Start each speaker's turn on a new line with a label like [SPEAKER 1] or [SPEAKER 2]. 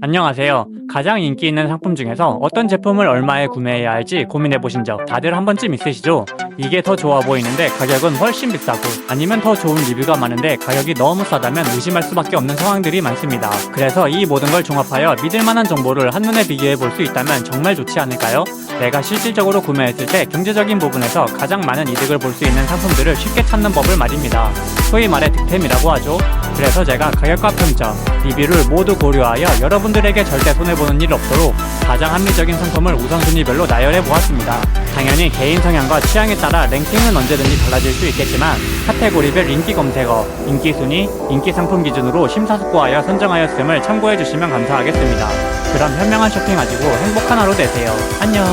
[SPEAKER 1] 안녕하세요. 가장 인기 있는 상품 중에서 어떤 제품을 얼마에 구매해야 할지 고민해보신 적 다들 한 번쯤 있으시죠? 이게 더 좋아 보이는데 가격은 훨씬 비싸고, 아니면 더 좋은 리뷰가 많은데 가격이 너무 싸다면 의심할 수밖에 없는 상황들이 많습니다. 그래서 이 모든 걸 종합하여 믿을만한 정보를 한눈에 비교해 볼 수 있다면 정말 좋지 않을까요? 내가 실질적으로 구매했을 때 경제적인 부분에서 가장 많은 이득을 볼 수 있는 상품들을 쉽게 찾는 법을 말입니다. 소위 말해 득템이라고 하죠. 그래서 제가 가격과 평점, 리뷰를 모두 고려하여 여러분들에게 절대 손해보는 일 없도록 가장 합리적인 상품을 우선순위별로 나열해 보았습니다. 당연히 개인 성향과 취향에 따라 랭킹은 언제든지 달라질 수 있겠지만, 카테고리별 인기 검색어, 인기 순위, 인기 상품 기준으로 심사숙고하여 선정하였음을 참고해 주시면 감사하겠습니다. 그럼 현명한 쇼핑하시고 행복한 하루 되세요. 안녕.